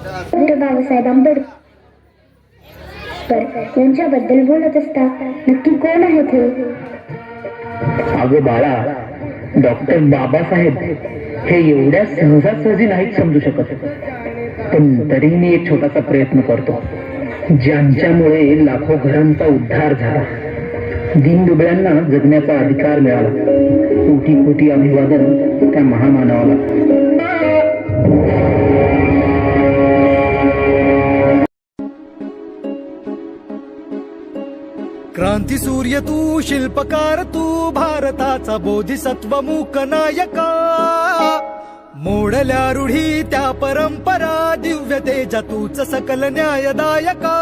बाबासाहेब आंबेडकर यांच्याबद्दल बोलत असता नक्की कोण आहे ते? अगं बाळा, डॉक्टर बाबासाहेब हे एवढ्या सहजासहजी नाहीच समजू शकत, पण तरी मी एक छोटासा प्रयत्न करतो. ज्यांच्यामुळे लाखो घरांचा उद्धार झाला, दीनदुबळ्यांना जगण्याचा अधिकार मिळाला, कोटी कोटी अभिवादन त्या महामानवाला. क्रांती सूर्य तू, शिल्पकार तू, भारताचा बोधिसत्व मूक नायका. मोडल्या रूढी त्या परंपरा, दिव्य तेजा तूच सकल न्यायदायका.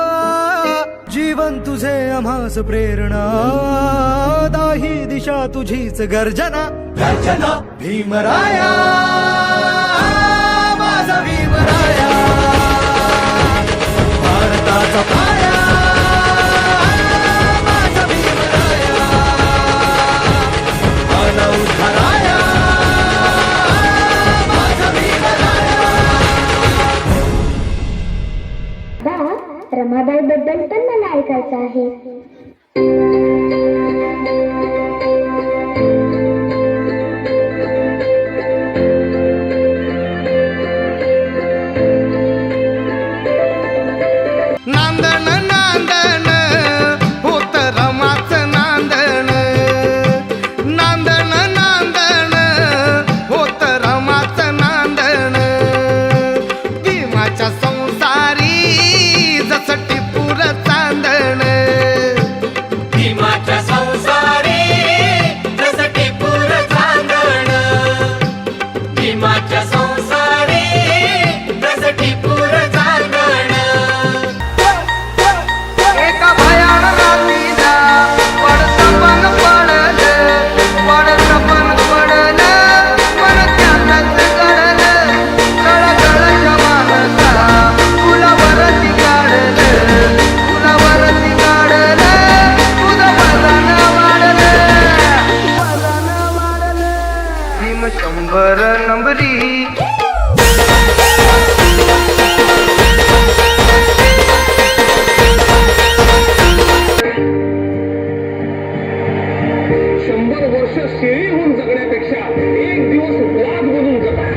जीवन तुझे आम्हास प्रेरणा, दाही दिशा तुझीच गर्जना. गर्जना भीमराया, माझा भीमराया, भारताचा पाया. रमाबाई बद्दल पण मला ऐकायचं आहे. नांदण नांदण होत रमाचं नांदण, नांदण नांदण होत रमाचं नांदण. भीमाच्या संसारी जसं टिपूर चांदण, भीमाच्या संसारी जसं टिपूर चांदण, भीमाच्या संसारी जसं टिपूर चांदण. एका भयान रात्रीला पडतं पण पडलं, पडतं पण पडलं, पण त्यातच घडलं. गळगळच्या मानसा फुलावरती काढलं, फुलावरती काढलं, तुझं वजन वाढलं, वजन वाढलं. भीम 100 नंबरी. शेळी होऊन जगण्यापेक्षा एक दिवस वाघ बनून जगा.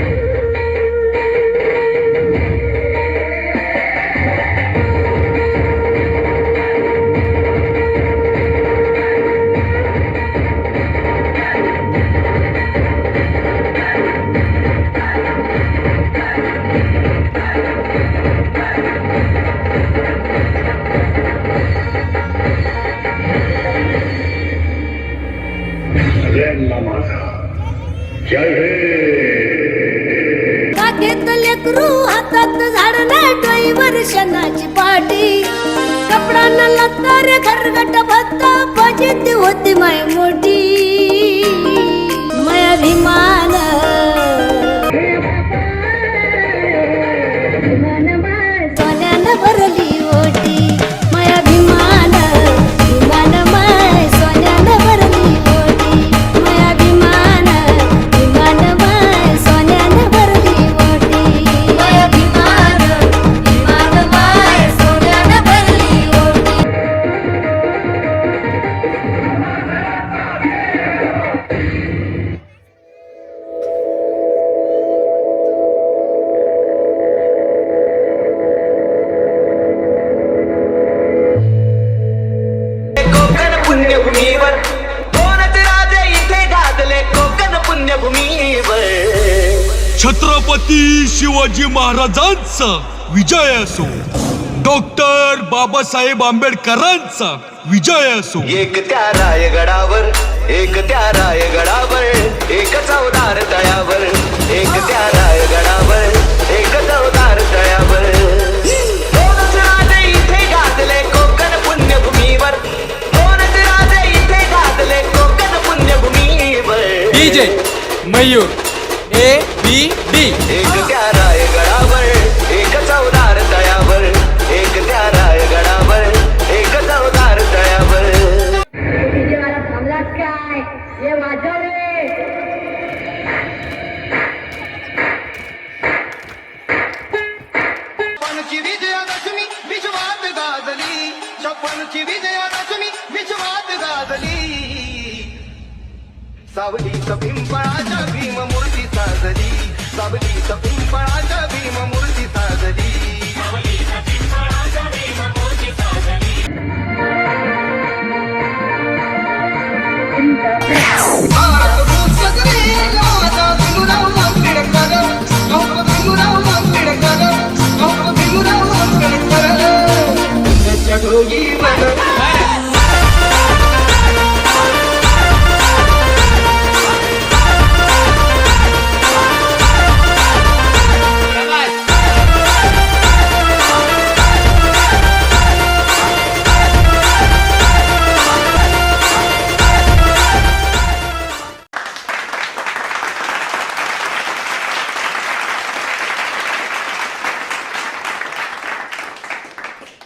काखेत लेकरू, हातात झाड नाही, वर्षणाची पाटी. कपडा न लागता रे खरगट भत्ता, फजिती होती माय मोठी. माया भीमान सोन्यानं भरली ओटी. माया भीमान, भीमान माय सोन्यानं भरली ओटी. माया भीमान, भीमान माय सोन्यानं भरली ओटी. माया भीमान, भीमान माय सोन्यानं भरली ओटी. कोकण पुण्यभूमीवर कोणते राजे इथे गाजले, कोकण पुण्यभूमीवर. छत्रपती शिवाजी महाराजांचा विजय असो, डॉक्टर बाबासाहेब आंबेडकरांचा विजय असो. एक त्या रायगडावर, एक त्या रायगडावर, एक चौदार तळ्यावर, एक त्या रायगडावर, एक चौदार तळ्यावर. कोणते राजे इथे गाजले, कोकण पुण्यभूमीवर. कोणते राजे इथे गाजले, कोकण पुण्यभूमीवर. DJ Mayur ABD. एक त्या रायगडावर, एक चौदार तळ्यावर, एक त्या रायगडावर, एक चौदार तळ्यावर. थांबलात काय? हे वाजव रे. छप्पनची विजयादशमी विश्वात गाजली, छप्पनची विजयादशमी विश्वात गाजली. सावलीत पिंपळाच्या भीम मूर्ती साजली, सावलीत पिंपळाच्या भीम मूर्ती